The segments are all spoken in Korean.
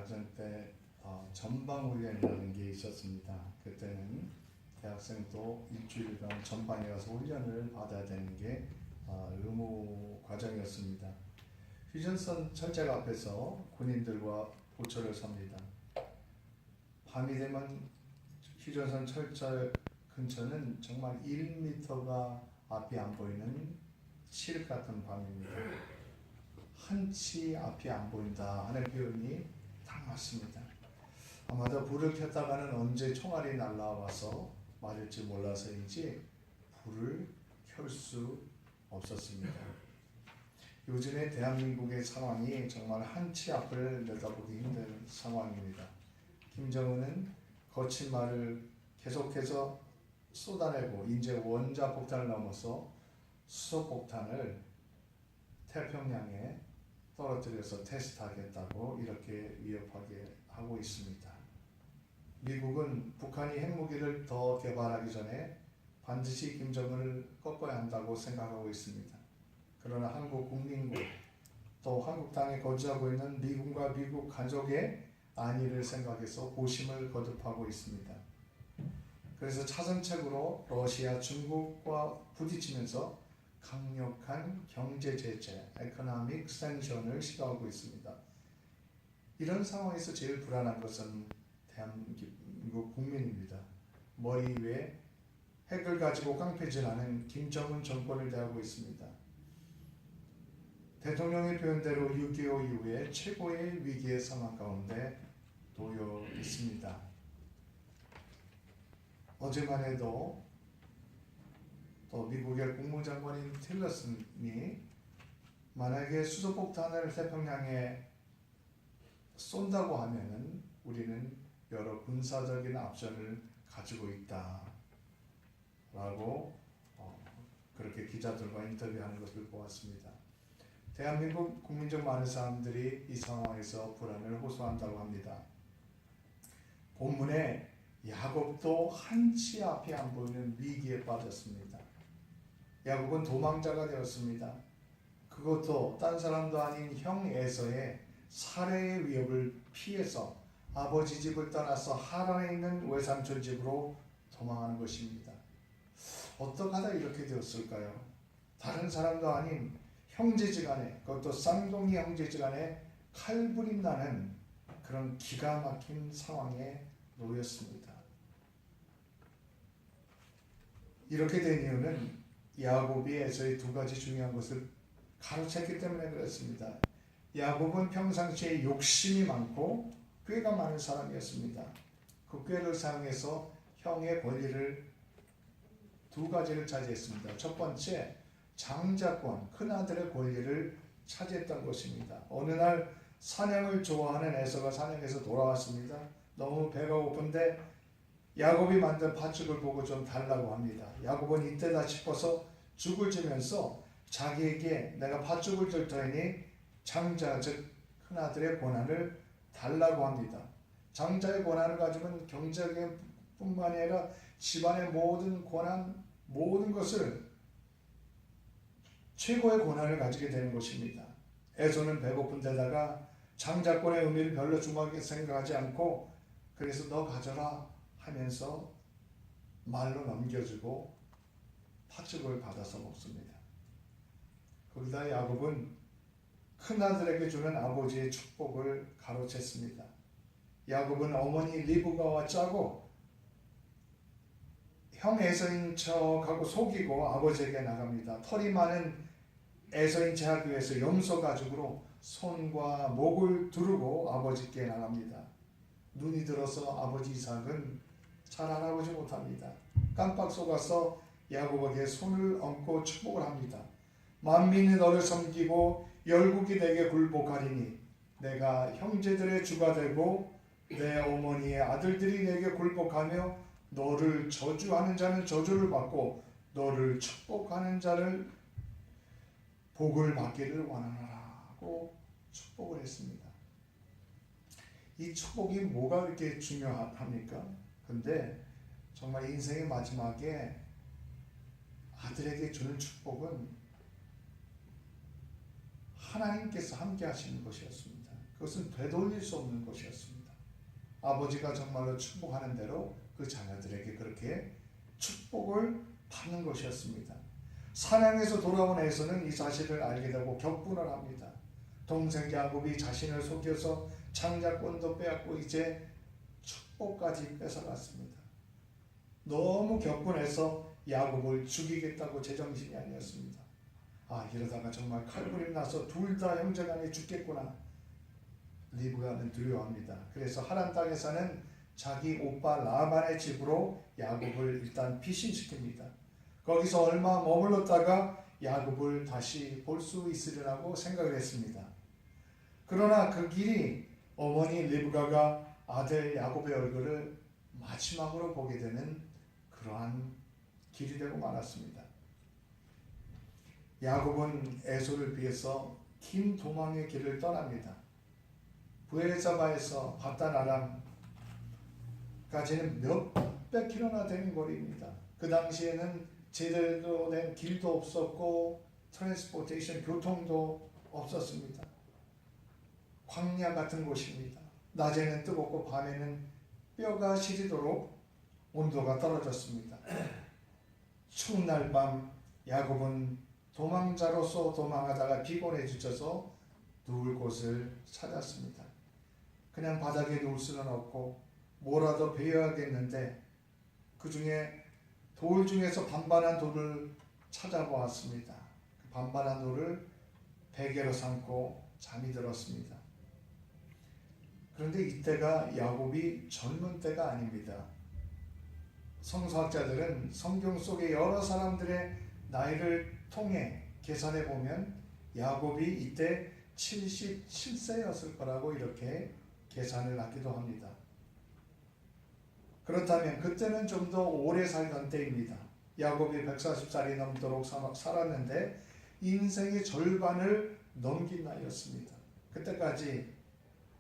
대학생 때 전방훈련이라는 게 있었습니다. 그때는 대학생도 일주일간 전방에 가서 훈련을 받아야 되는 게 의무 과정이었습니다. 휴전선 철책 앞에서 군인들과 보초를 섭니다. 밤이 되면 휴전선 철책 근처는 정말 1m가 앞이 안 보이는 칠흑 같은 밤입니다. 한치 앞이 안 보인다 하는 표현이 딱 맞습니다. 아마도 불을 켰다가는 언제 총알이 날라와서 맞을지 몰라서인지 불을 켤 수 없었습니다. 요즘의 대한민국의 상황이 정말 한치 앞을 내다보기 힘든 상황입니다. 김정은은 거친 말을 계속해서 쏟아내고 이제 원자폭탄을 넘어서 수소폭탄을 태평양에 떨어뜨려서 테스트하겠다고 이렇게 위협하게 하고 있습니다. 미국은 북한이 핵무기를 더 개발하기 전에 반드시 김정은을 꺾어야 한다고 생각하고 있습니다. 그러나 한국 국민과 또 한국 땅에 거주하고 있는 미군과 미국 가족의 안위를 생각해서 고심을 거듭하고 있습니다. 그래서 차선책으로 러시아, 중국과 부딪히면서 강력한 경제 제재, 에코노믹 샌션을 시도하고 있습니다. 이런 상황에서 제일 불안한 것은 대한민국 국민입니다. 머리 위에 핵을 가지고 깡패질하는 김정은 정권을 대하고 있습니다. 대통령의 표현대로 6.25 이후에 최고의 위기의 상황 가운데 놓여 있습니다. 어제만 해도 또 미국의 국무장관인 틸러슨이 만약에 수소폭탄을 태평양에 쏜다고 하면은 우리는 여러 군사적인 앞전을 가지고 있다라고 그렇게 기자들과 인터뷰하는 것을 보았습니다. 대한민국 국민 중 많은 사람들이 이 상황에서 불안을 호소한다고 합니다. 본문에 야곱도 한치 앞이 안 보이는 위기에 빠졌습니다. 야곱은 도망자가 되었습니다. 그것도 딴 사람도 아닌 형 에서의 살해의 위협을 피해서 아버지 집을 떠나서 하란에 있는 외삼촌 집으로 도망하는 것입니다. 어떡하다 이렇게 되었을까요? 다른 사람도 아닌 형제지간에, 그것도 쌍둥이 형제지간에 칼부림 나는 그런 기가 막힌 상황에 놓였습니다. 이렇게 된 이유는 야곱이 에서의 두 가지 중요한 것을 가로챘기 때문에 그렇습니다. 야곱은 평상시에 욕심이 많고 꾀가 많은 사람이었습니다. 그 꾀를 사용해서 형의 권리를 두 가지를 차지했습니다. 첫 번째, 장자권, 큰아들의 권리를 차지했던 것입니다. 어느 날 사냥을 좋아하는 에서가 사냥에서 돌아왔습니다. 너무 배가 고픈데 야곱이 만든 팥죽을 보고 좀 달라고 합니다. 야곱은 이때다 싶어서 죽을 지면서 자기에게 내가 팥죽을 줄 터이니 장자, 즉 큰아들의 권한을 달라고 합니다. 장자의 권한을 가지면 경제적인 뿐만이 아니라 집안의 모든 권한, 모든 것을 최고의 권한을 가지게 되는 것입니다. 에서는 배고픈 데다가 장자권의 의미를 별로 중요하게 생각하지 않고 그래서 너 가져라 하면서 말로 넘겨주고 팥죽을 받아서 먹습니다. 거기다 야곱은 큰아들에게 주는 아버지의 축복을 가로챘습니다. 야곱은 어머니 리브가와 짜고 형 에서인 척하고 속이고 아버지에게 나갑니다. 털이 많은 에서인 체하기 위해서 염소 가죽으로 손과 목을 두르고 아버지께 나갑니다. 눈이 들어서 아버지 이삭은 잘 알아보지 못합니다. 깜빡 속아서 야곱에게 손을 얹고 축복을 합니다. 만민이 너를 섬기고 열국이 내게 굴복하리니 내가 형제들의 주가 되고 내 어머니의 아들들이 내게 굴복하며 너를 저주하는 자는 저주를 받고 너를 축복하는 자를 복을 받기를 원하노라고 축복을 했습니다. 이 축복이 뭐가 그렇게 중요합니까? 근데 정말 인생의 마지막에 아들에게 주는 축복은 하나님께서 함께 하시는 것이었습니다. 그것은 되돌릴 수 없는 것이었습니다. 아버지가 정말로 축복하는 대로 그 자녀들에게 그렇게 축복을 받는 것이었습니다. 사냥에서 돌아온 에서는 이 사실을 알게 되고 격분을 합니다. 동생 야곱이 자신을 속여서 장자권도 빼앗고 이제 축복까지 뺏어갔습니다. 너무 격분해서 야곱을 죽이겠다고 제정신이 아니었습니다. 이러다가 정말 칼부림 나서 둘 다 형제간에 죽겠구나. 리브가는 두려워합니다. 그래서 하란 땅에 사는 자기 오빠 라반의 집으로 야곱을 일단 피신시킵니다. 거기서 얼마 머물렀다가 야곱을 다시 볼 수 있으리라고 생각을 했습니다. 그러나 그 길이 어머니 리브가가 아들 야곱의 얼굴을 마지막으로 보게 되는 그러한 길이 되고 말았습니다. 야곱은 에서를 피해서 긴 도망의 길을 떠납니다. 브에르사바에서 바단 아람까지는 몇백 킬로나 되는 거리입니다. 그 당시에는 제대로 된 길도 없었고 트랜스포테이션 교통도 없었습니다. 광야 같은 곳입니다. 낮에는 뜨겁고 밤에는 뼈가 시리도록 온도가 떨어졌습니다. 추운 날 밤 야곱은 도망자로서 도망하다가 피곤해 지쳐서 누울 곳을 찾았습니다. 그냥 바닥에 누울 수는 없고 뭐라도 베어야겠는데 그 중에 돌 중에서 반반한 돌을 찾아보았습니다. 그 반반한 돌을 베개로 삼고 잠이 들었습니다. 그런데 이때가 야곱이 젊은 때가 아닙니다. 성서학자들은 성경 속의 여러 사람들의 나이를 통해 계산해 보면 야곱이 이때 77세였을 거라고 이렇게 계산을 하기도 합니다. 그렇다면 그때는 좀 더 오래 살던 때입니다. 야곱이 140살이 넘도록 살았는데 인생의 절반을 넘긴 나이였습니다. 그때까지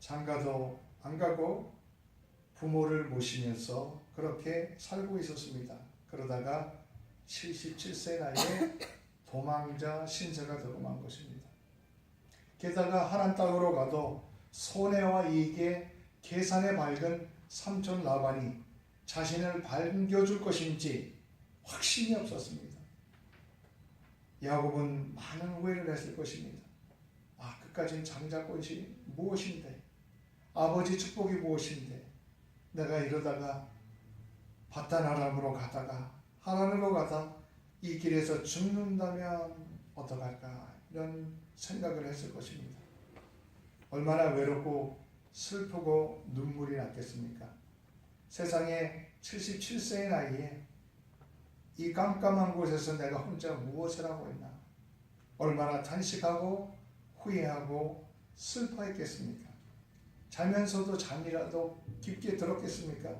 장가도 안 가고 부모를 모시면서 그렇게 살고 있었습니다. 그러다가 77세 나이에 도망자 신세가 되고 만 것입니다. 게다가 하란 땅으로 가도 손해와 이익에 계산에 밝은 삼촌 라반이 자신을 반겨줄 것인지 확신이 없었습니다. 야곱은 많은 후회를 했을 것입니다. 그까진 장자권이 무엇인데, 아버지 축복이 무엇인데, 내가 이러다가 바단 아람으로 가다가 하란으로 가다 이 길에서 죽는다면 어떡할까, 이런 생각을 했을 것입니다. 얼마나 외롭고 슬프고 눈물이 났겠습니까? 세상에 77세의 나이에 이 깜깜한 곳에서 내가 혼자 무엇을 하고 있나, 얼마나 탄식하고 후회하고 슬퍼했겠습니까? 자면서도 잠이라도 깊게 들었겠습니까?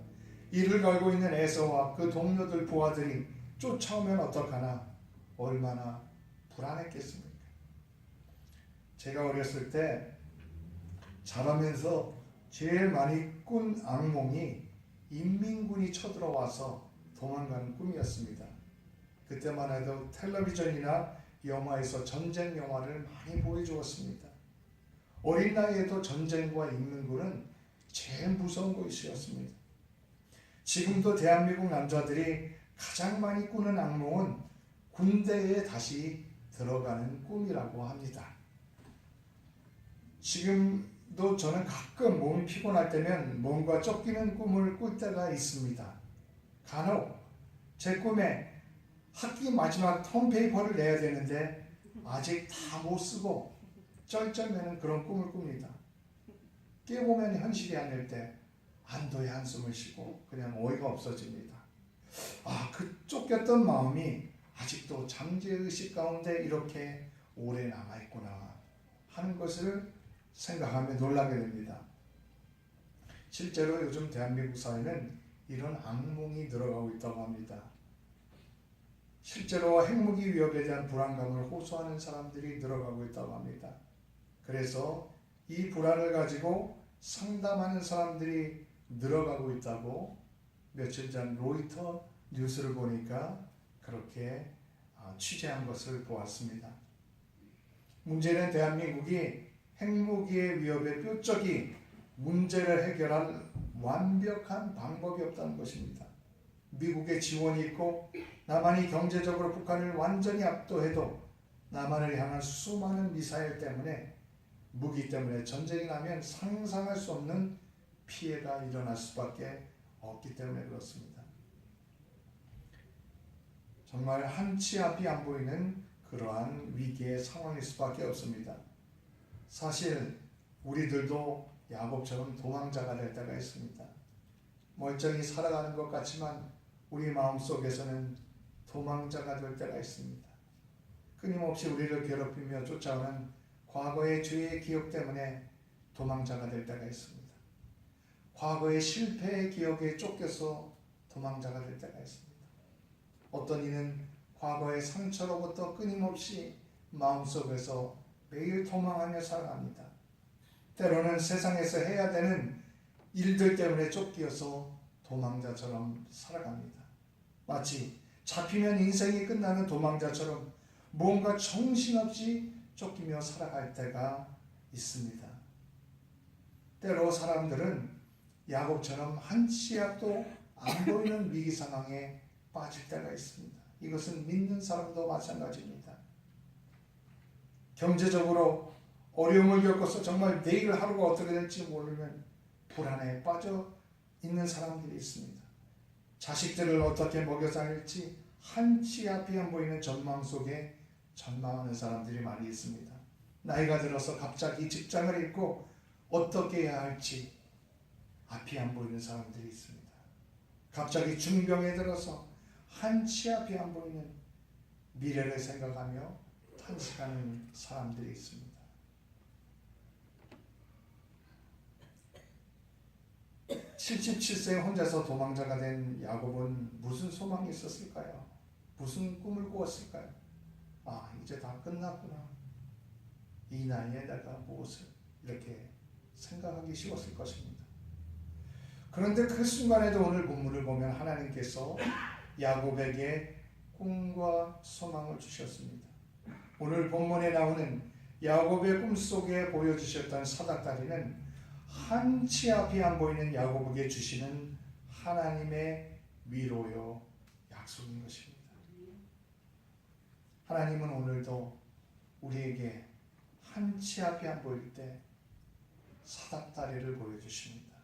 이를 갈고 있는 에서와 그 동료들 부하들이 쫓아오면 어떡하나, 얼마나 불안했겠습니까? 제가 어렸을 때 자라면서 제일 많이 꾼 악몽이 인민군이 쳐들어와서 도망가는 꿈이었습니다. 그때만 해도 텔레비전이나 영화에서 전쟁 영화를 많이 보여주었습니다. 어린 나이에도 전쟁과 인민군은 제일 무서운 것이었습니다. 지금도 대한민국 남자들이 가장 많이 꾸는 악몽은 군대에 다시 들어가는 꿈이라고 합니다. 지금도 저는 가끔 몸이 피곤할 때면 뭔가 쫓기는 꿈을 꿀 때가 있습니다. 간혹 제 꿈에 학기 마지막 텀페이퍼를 내야 되는데 아직 다 못 쓰고 쩔쩔매는 그런 꿈을 꿉니다. 깨보면 현실이 아닐 때 안도의 한숨을 쉬고 그냥 어이가 없어집니다. 그 쫓겼던 마음이 아직도 잠재의식 가운데 이렇게 오래 남아있구나 하는 것을 생각하며 놀라게 됩니다. 실제로 요즘 대한민국 사회는 이런 악몽이 늘어가고 있다고 합니다. 실제로 핵무기 위협에 대한 불안감을 호소하는 사람들이 늘어가고 있다고 합니다. 그래서 이 불안을 가지고 상담하는 사람들이 늘어가고 있다고 며칠 전 로이터 뉴스를 보니까 그렇게 취재한 것을 보았습니다. 문제는 대한민국이 핵무기의 위협에 뾰족히 문제를 해결할 완벽한 방법이 없다는 것입니다. 미국의 지원이 있고 남한이 경제적으로 북한을 완전히 압도해도 남한을 향한 수많은 미사일 때문에, 무기 때문에 전쟁이 나면 상상할 수 없는 피해가 일어날 수밖에 없기 때문에 그렇습니다. 정말 한치 앞이 안 보이는 그러한 위기의 상황일 수밖에 없습니다. 사실 우리들도 야곱처럼 도망자가 될 때가 있습니다. 멀쩡히 살아가는 것 같지만 우리 마음속에서는 도망자가 될 때가 있습니다. 끊임없이 우리를 괴롭히며 쫓아오는 과거의 죄의 기억 때문에 도망자가 될 때가 있습니다. 과거의 실패의 기억에 쫓겨서 도망자가 될 때가 있습니다. 어떤 이는 과거의 상처로부터 끊임없이 마음속에서 매일 도망하며 살아갑니다. 때로는 세상에서 해야 되는 일들 때문에 쫓겨서 도망자처럼 살아갑니다. 마치 잡히면 인생이 끝나는 도망자처럼 무언가 정신없이 쫓기며 살아갈 때가 있습니다. 때로 사람들은 야곱처럼 한치 앞도 안 보이는 위기 상황에 빠질 때가 있습니다. 이것은 믿는 사람도 마찬가지입니다. 경제적으로 어려움을 겪어서 정말 내일 하루가 어떻게 될지 모르면 불안에 빠져 있는 사람들이 있습니다. 자식들을 어떻게 먹여 살릴지 한치 앞이 안 보이는 전망 속에 전망하는 사람들이 많이 있습니다. 나이가 들어서 갑자기 직장을 잃고 어떻게 해야 할지 앞이 안 보이는 사람들이 있습니다. 갑자기 중병에 들어서 한치 앞이 안 보이는 미래를 생각하며 탄식하는 사람들이 있습니다. 77세에 혼자서 도망자가 된 야곱은 무슨 소망이 있었을까요? 무슨 꿈을 꾸었을까요? 아, 이제 다 끝났구나. 이 나이에 내가 무엇을, 이렇게 생각하기 쉬웠을 것입니다. 그런데 그 순간에도 오늘 본문을 보면 하나님께서 야곱에게 꿈과 소망을 주셨습니다. 오늘 본문에 나오는 야곱의 꿈속에 보여주셨던 사닥다리는 한치 앞이 안 보이는 야곱에게 주시는 하나님의 위로요 약속인 것입니다. 하나님은 오늘도 우리에게 한치 앞이 안 보일 때 사닥다리를 보여주십니다.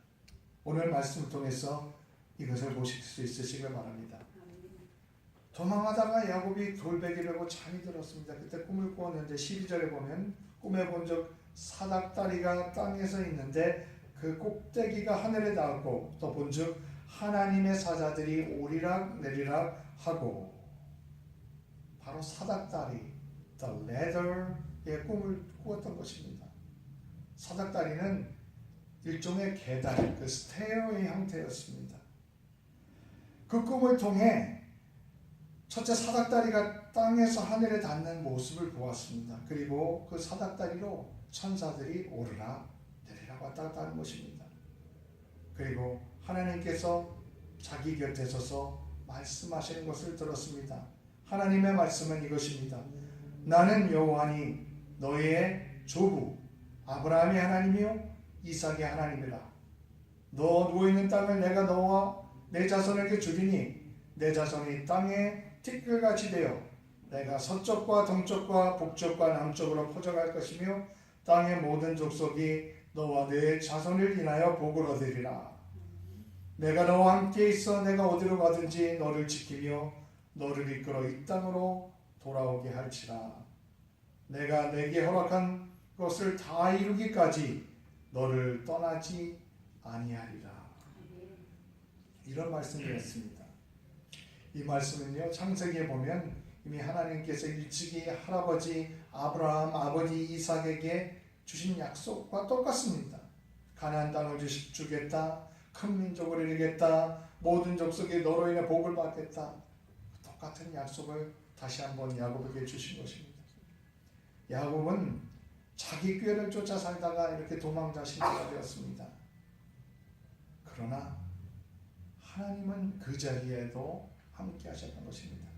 오늘 말씀을 통해서 이것을 보실 수 있으시길 바랍니다. 도망하다가 야곱이 돌베개를 베고 잠이 들었습니다. 그때 꿈을 꾸었는데 12절에 보면 꿈에 본 적 사닥다리가 땅에서 있는데 그 꼭대기가 하늘에 닿았고 또 본즉 하나님의 사자들이 오리락 내리락 하고, 바로 사닥다리, the ladder의 꿈을 꾸었던 것입니다. 사닥다리는 일종의 계단, 그 스테어의 형태였습니다. 그 꿈을 통해 첫째 사닥다리가 땅에서 하늘에 닿는 모습을 보았습니다. 그리고 그 사닥다리로 천사들이 오르락 내리락 왔다 갔다 하는 것입니다. 그리고 하나님께서 자기 곁에 서서 말씀하시는 것을 들었습니다. 하나님의 말씀은 이것입니다. 나는 여호와니 너의 조부 아브라함의 하나님이요 이삭의 하나님이라. 너 누워있는 땅을 내가 너와 내 자손에게 주리니 내 자손이 땅에 티끌같이 되어 내가 서쪽과 동쪽과 북쪽과 남쪽으로 퍼져갈 것이며 땅의 모든 족속이 너와 내 자손을 인하여 복을 얻으리라. 내가 너와 함께 있어 내가 어디로 가든지 너를 지키며 너를 이끌어 이 땅으로 돌아오게 할지라. 내가 내게 허락한 것을 다 이루기까지 너를 떠나지 아니하리라. 이런 말씀이었습니다. 이 말씀은요, 창세기에 보면 이미 하나님께서 일찍이 할아버지 아브라함, 아버지 이삭에게 주신 약속과 똑같습니다. 가나안 땅을 주겠다, 큰 민족을 이루겠다, 모든 족속이 너로 인해 복을 받겠다. 똑같은 약속을 다시 한번 야곱에게 주신 것입니다. 야곱은 자기 꾀를 쫓아 살다가 이렇게 도망자 신세가 되었습니다. 그러나 하나님은 그 자리에도 함께 하셨던 것입니다.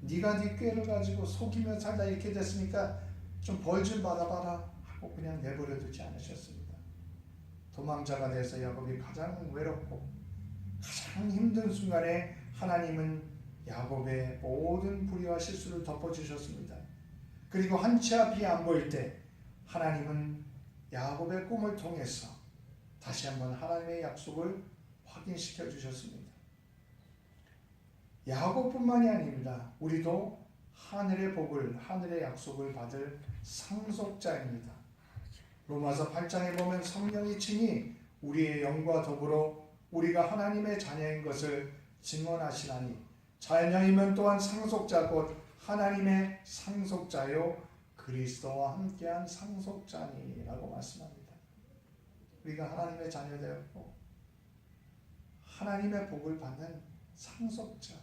네가 네 꾀를 가지고 속이며 살다 이렇게 됐으니까 좀 벌 좀 받아봐라. 하고 그냥 내버려 두지 않으셨습니다. 도망자가 돼서 야곱이 가장 외롭고 가장 힘든 순간에 하나님은 야곱의 모든 불의와 실수를 덮어주셨습니다. 그리고 한치 앞이 안 보일 때 하나님은 야곱의 꿈을 통해서 다시 한번 하나님의 약속을 확인시켜 주셨습니다. 야곱뿐만이 아닙니다. 우리도 하늘의 복을, 하늘의 약속을 받을 상속자입니다. 로마서 8장에 보면 성령이 친히 우리의 영과 더불어 우리가 하나님의 자녀인 것을 증언하시나니 자녀이면 또한 상속자 곧 하나님의 상속자요 그리스도와 함께한 상속자니라고 말씀합니다. 우리가 하나님의 자녀 되었고 하나님의 복을 받는 상속자,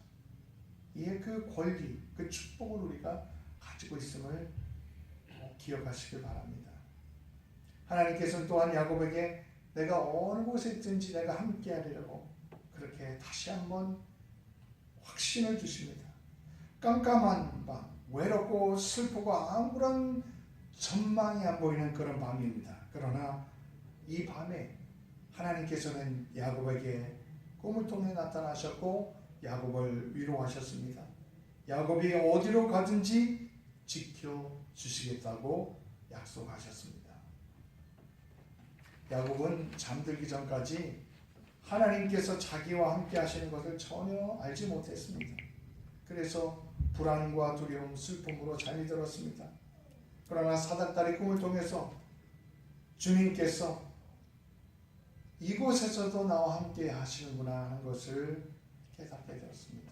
이의 그 권리, 그 축복을 우리가 가지고 있음을 기억하시길 바랍니다. 하나님께서는 또한 야곱에게 내가 어느 곳에 있든지 내가 함께 하리라고 그렇게 다시 한번 확신을 주십니다. 깜깜한 밤, 외롭고 슬프고 아무런 전망이 안 보이는 그런 밤입니다. 그러나 이 밤에 하나님께서는 야곱에게 꿈을 통해 나타나셨고 야곱을 위로하셨습니다. 야곱이 어디로 가든지 지켜주시겠다고 약속하셨습니다. 야곱은 잠들기 전까지 하나님께서 자기와 함께 하시는 것을 전혀 알지 못했습니다. 그래서 불안과 두려움, 슬픔으로 잠이 들었습니다. 그러나 사닥다리 꿈을 통해서 주님께서 이곳에서도 나와 함께 하시는구나 하는 것을 깨닫게 되었습니다.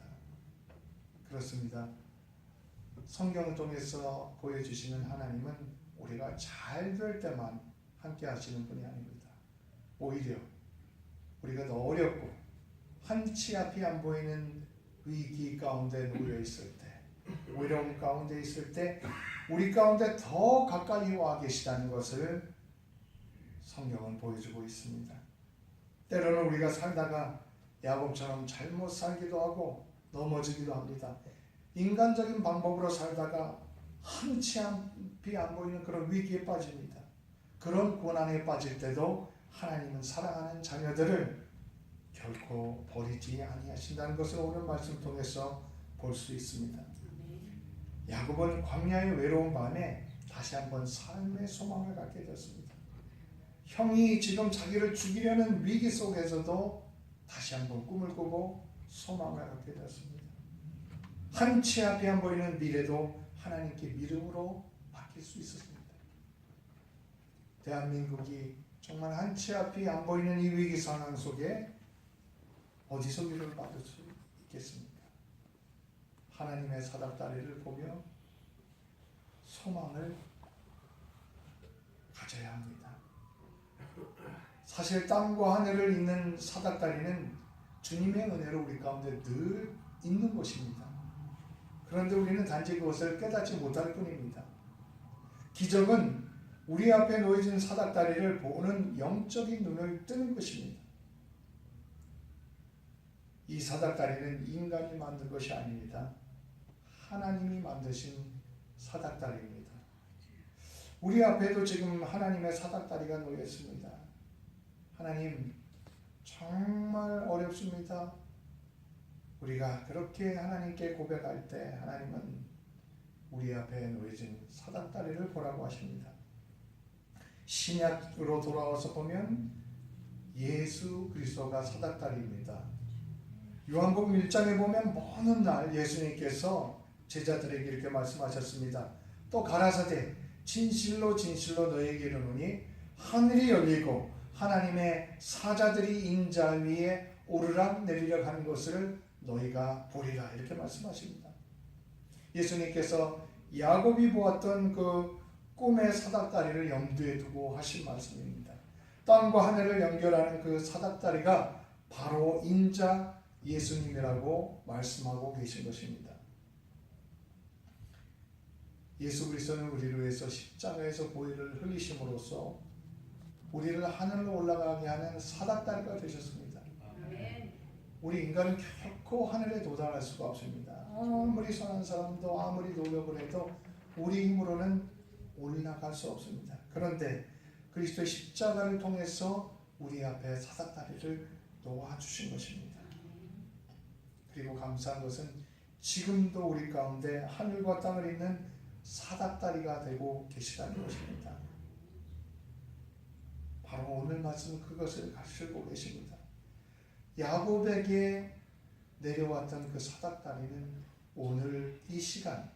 그렇습니다. 성경을 통해서 보여주시는 하나님은 우리가 잘 될 때만 함께 하시는 분이 아닙니다. 오히려 우리가 더 어렵고 한치 앞이 안 보이는 위기 가운데 놓여 있을 때, 외로움 가운데 있을 때 우리 가운데 더 가까이 와 계시다는 것을 성경은 보여주고 있습니다. 때로는 우리가 살다가 야곱처럼 잘못 살기도 하고 넘어지기도 합니다. 인간적인 방법으로 살다가 한치 앞이 안 보이는 그런 위기에 빠집니다. 그런 고난에 빠질 때도 하나님은 사랑하는 자녀들을 결코 버리지 아니하신다는 것을 오늘 말씀 통해서 볼 수 있습니다. 야곱은 광야의 외로운 밤에 다시 한번 삶의 소망을 갖게 되었습니다. 형이 지금 자기를 죽이려는 위기 속에서도 다시 한번 꿈을 꾸고 소망을 갖게 되었습니다. 한치 앞이 안 보이는 미래도 하나님께 믿음으로 맡길 수 있었습니다. 대한민국이 정말 한치 앞이 안 보이는 이 위기 상황 속에 어디서 위로를 받을 수 있겠습니까? 하나님의 사닥다리를 보며 소망을 가져야 합니다. 사실 땅과 하늘을 잇는 사닥다리는 주님의 은혜로 우리 가운데 늘 있는 것입니다. 그런데 우리는 단지 그것을 깨닫지 못할 뿐입니다. 기적은 우리 앞에 놓여진 사닥다리를 보는 영적인 눈을 뜨는 것입니다. 이 사닥다리는 인간이 만든 것이 아닙니다. 하나님이 만드신 사닥다리입니다. 우리 앞에도 지금 하나님의 사닥다리가 놓여 있습니다. 하나님, 정말 어렵습니다. 우리가 그렇게 하나님께 고백할 때 하나님은 우리 앞에 놓여진 사닥다리를 보라고 하십니다. 신약으로 돌아와서 보면 예수 그리스도가 사닥다리입니다. 요한복음 1장에 보면 먼 날 예수님께서 제자들에게 이렇게 말씀하셨습니다. 또 가라사대 진실로 진실로 너희에게 이르노니 하늘이 열리고 하나님의 사자들이 인자 위에 오르락 내리락 하는 것을 너희가 보리라, 이렇게 말씀하십니다. 예수님께서 야곱이 보았던 그 꿈의 사닥다리를 염두에 두고 하신 말씀입니다. 땅과 하늘을 연결하는 그 사닥다리가 바로 인자 예수님이라고 말씀하고 계신 것입니다. 예수 그리스도는 우리를 위해서 십자가에서 보혈을 흘리심으로써 우리를 하늘로 올라가게 하는 사닥다리가 되셨습니다. 우리 인간은 결코 하늘에 도달할 수가 없습니다. 아무리 선한 사람도 아무리 노력을 해도 우리 힘으로는 올라갈 수 없습니다. 그런데 그리스도의 십자가를 통해서 우리 앞에 사닥다리를 놓아주신 것입니다. 그리고 감사한 것은 지금도 우리 가운데 하늘과 땅을 잇는 사닥다리가 되고 계시다는 것입니다. 바로 오늘 말씀 그것을 가르치고 계십니다. 야곱에게 내려왔던 그 사닥다리는 오늘 이 시간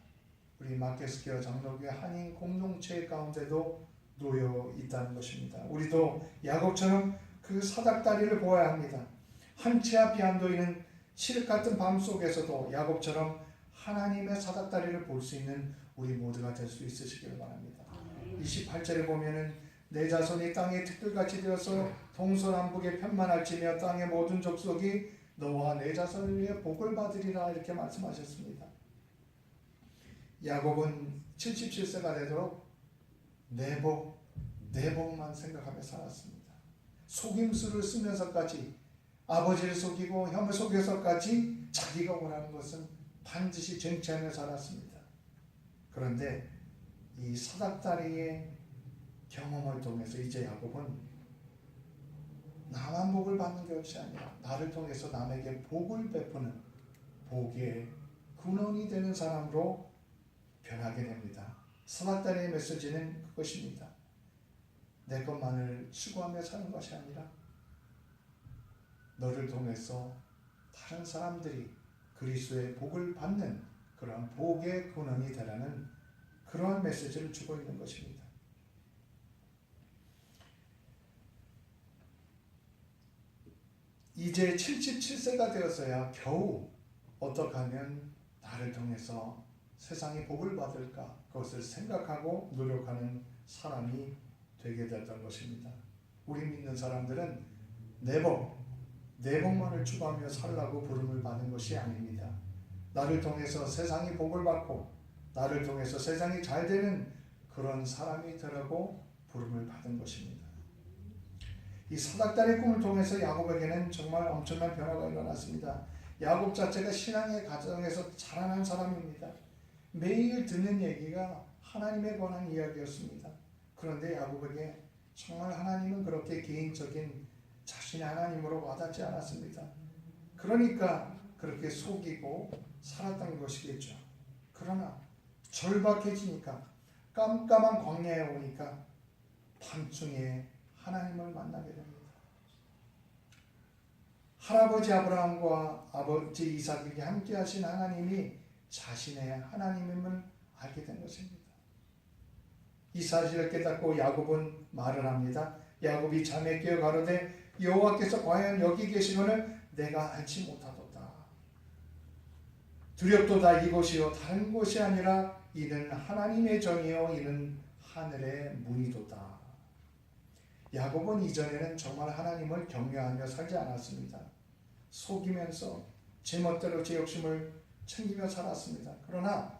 우리 마켓스퀘어 장로교회 한인 공동체 가운데도 놓여 있다는 것입니다. 우리도 야곱처럼 그 사닥다리를 보아야 합니다. 한치 앞이 안 보이는 칠흑 같은 밤 속에서도 야곱처럼 하나님의 사닥다리를 볼 수 있는 우리 모두가 될 수 있으시길 바랍니다. 28절에 보면은 내 자손이 땅의 티끌같이 되어서 동서남북에 편만할지며 땅의 모든 족속이 너와 내 자손을 위해 복을 받으리라 이렇게 말씀하셨습니다. 야곱은 77세가 되도록 내복만 생각하며 살았습니다. 속임수를 쓰면서까지 아버지를 속이고 형을 속여서까지 자기가 원하는 것은 반드시 쟁취하며 살았습니다. 그런데 이 사닥다리의 경험을 통해서 이제 야곱은 나만 복을 받는 것이 아니라 나를 통해서 남에게 복을 베푸는 복의 근원이 되는 사람으로 변하게 됩니다. 사닥다리의 메시지는 그것입니다. 내 것만을 추구하며 사는 것이 아니라 너를 통해서 다른 사람들이 그리스도의 복을 받는 그러한 복의 근원이 되라는 그러한 메시지를 주고 있는 것입니다. 이제 77세가 되어서야 겨우 어떻게 하면 나를 통해서 세상이 복을 받을까 그것을 생각하고 노력하는 사람이 되게 됐던 것입니다. 우리 믿는 사람들은 내복만을 추구하며 살라고 부름을 받은 것이 아닙니다. 나를 통해서 세상이 복을 받고 나를 통해서 세상이 잘 되는 그런 사람이 되라고 부름을 받은 것입니다. 이 사닥다리 꿈을 통해서 야곱에게는 정말 엄청난 변화가 일어났습니다. 야곱 자체가 신앙의 가정에서 자라난 사람입니다. 매일 듣는 얘기가 하나님에 관한 이야기였습니다. 그런데 야곱에게 정말 하나님은 그렇게 개인적인 자신의 하나님으로 와닿지 않았습니다. 그러니까 그렇게 속이고 살았던 것이겠죠. 그러나 절박해지니까 깜깜한 광야에 오니까 밤중에 하나님을 만나게 됩니다. 할아버지 아브라함과 아버지 이삭에게 함께 하신 하나님이 자신의 하나님임을 알게 된 것입니다. 이 사실을 깨닫고 야곱은 말을 합니다. 야곱이 잠에 깨어 가로되 여호와께서 과연 여기 계시거늘 내가 알지 못하도다. 두렵도다 이곳이요 다른 곳이 아니라 이는 하나님의 전이요 이는 하늘의 문이도다. 야곱은 이전에는 정말 하나님을 경외하며 살지 않았습니다. 속이면서 제멋대로 제 욕심을 챙기며 살았습니다. 그러나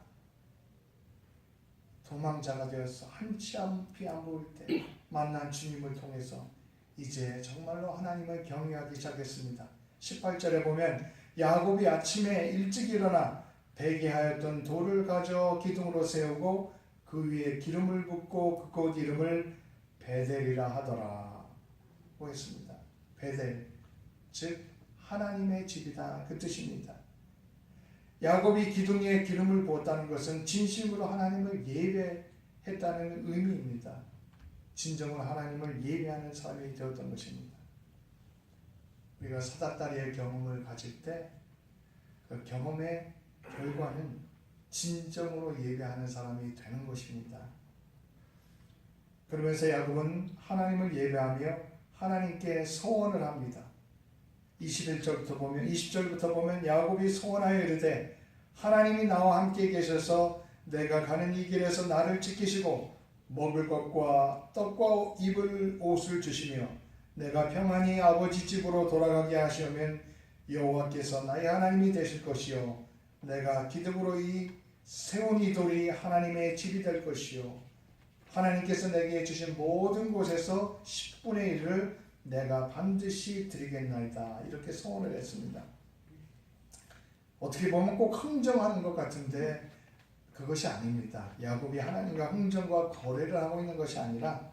도망자가 되어서 한치 앞이 안 보일 때 만난 주님을 통해서 이제 정말로 하나님을 경외하기 시작했습니다. 18절에 보면 야곱이 아침에 일찍 일어나 배기하였던 돌을 가져 기둥으로 세우고 그 위에 기름을 붓고 그곳 이름을 베델이라 하더라 고 했습니다. 베델 즉 하나님의 집이다 그 뜻입니다. 야곱이 기둥에 기름을 부었다는 것은 진심으로 하나님을 예배했다는 의미입니다. 진정으로 하나님을 예배하는 사람이 되었던 것입니다. 우리가 사닥다리의 경험을 가질 때 그 경험의 결과는 진정으로 예배하는 사람이 되는 것입니다. 그러면서 야곱은 하나님을 예배하며 하나님께 서원을 합니다. 20절부터 보면 야곱이 서원하여 이르되 하나님이 나와 함께 계셔서 내가 가는 이 길에서 나를 지키시고 먹을 것과 떡과 입을 옷을 주시며 내가 평안히 아버지 집으로 돌아가게 하시면 여호와께서 나의 하나님이 되실 것이요 내가 기둥으로 세운 이 돌이 하나님의 집이 될 것이요 하나님께서 내게 주신 모든 곳에서 10분의 1을 내가 반드시 드리겠나이다 이렇게 서원을 했습니다. 어떻게 보면 꼭 흥정하는 것 같은데 그것이 아닙니다. 야곱이 하나님과 흥정과 거래를 하고 있는 것이 아니라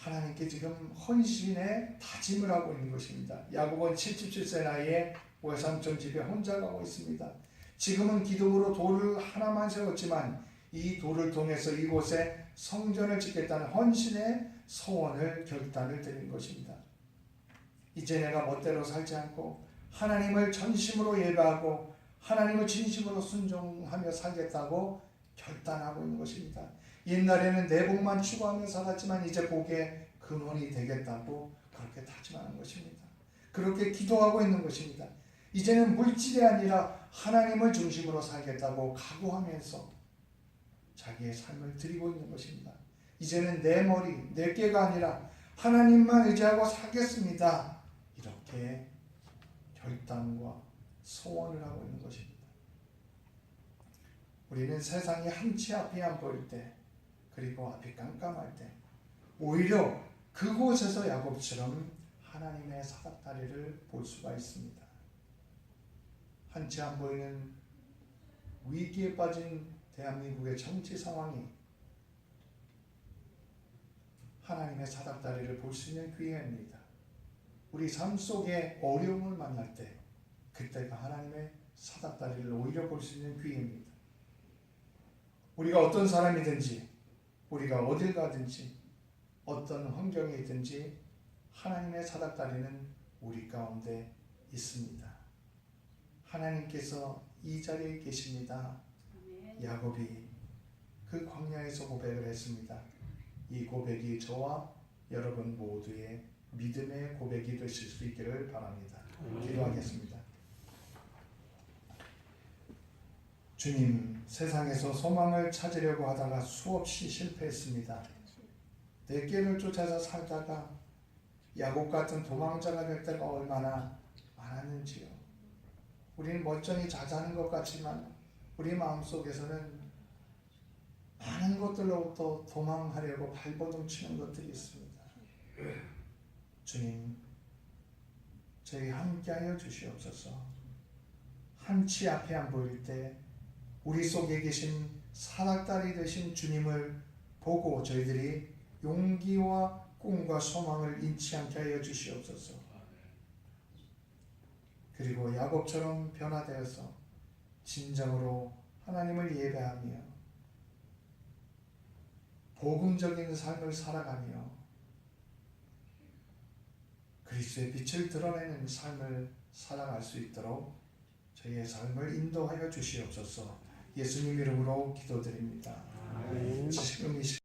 하나님께 지금 헌신의 다짐을 하고 있는 것입니다. 야곱은 77세 나이에 외삼촌 집에 혼자 가고 있습니다. 지금은 기둥으로 돌을 하나만 세웠지만 이 돌을 통해서 이곳에 성전을 짓겠다는 헌신의 소원을 결단을 드린 것입니다. 이제 내가 멋대로 살지 않고 하나님을 전심으로 예배하고 하나님을 진심으로 순종하며 살겠다고 결단하고 있는 것입니다. 옛날에는 내 복만 추구하며 살았지만 이제 복의 근원이 되겠다고 그렇게 다짐하는 것입니다. 그렇게 기도하고 있는 것입니다. 이제는 물질이 아니라 하나님을 중심으로 살겠다고 각오하면서 자기의 삶을 드리고 있는 것입니다. 이제는 내 머리, 내 꾀가 아니라 하나님만 의지하고 살겠습니다. 이렇게 결단과 소원을 하고 있는 것입니다. 우리는 세상이 한치 앞이 안 보일 때, 그리고 앞이 깜깜할 때 오히려 그곳에서 야곱처럼 하나님의 사닥다리를 볼 수가 있습니다. 한치 안 보이는 위기에 빠진 대한민국의 정치 상황이 하나님의 사닥다리를 볼 수 있는 기회입니다. 우리 삶 속에 어려움을 만날 때 그때가 하나님의 사닥다리를 오히려 볼 수 있는 기회입니다. 우리가 어떤 사람이든지 우리가 어딜 가든지 어떤 환경에 있든지 하나님의 사닥다리는 우리 가운데 있습니다. 하나님께서 이 자리에 계십니다. 야곱이 그 광야에서 고백을 했습니다. 이 고백이 저와 여러분 모두의 믿음의 고백이 되실 수 있기를 바랍니다. 기도하겠습니다. 주님, 세상에서 소망을 찾으려고 하다가 수없이 실패했습니다. 내 길을 쫓아서 살다가 야곱 같은 도망자가 될 때가 얼마나 많았는지요. 우리는 멀쩡히 자자는 것 같지만 우리 마음속에서는 많은 것들로부터 도망하려고 발버둥 치는 것들이 있습니다. 주님, 저희 함께하여 주시옵소서. 한치 앞에 안 보일 때 우리 속에 계신 사닥다리 되신 주님을 보고 저희들이 용기와 꿈과 소망을 잃지 않게 하여 주시옵소서. 그리고 야곱처럼 변화되어서 진정으로 하나님을 예배하며 복음적인 삶을 살아가며 그리스도의 빛을 드러내는 삶을 살아갈 수 있도록 저희의 삶을 인도하여 주시옵소서. 예수님 이름으로 기도드립니다. 지금 이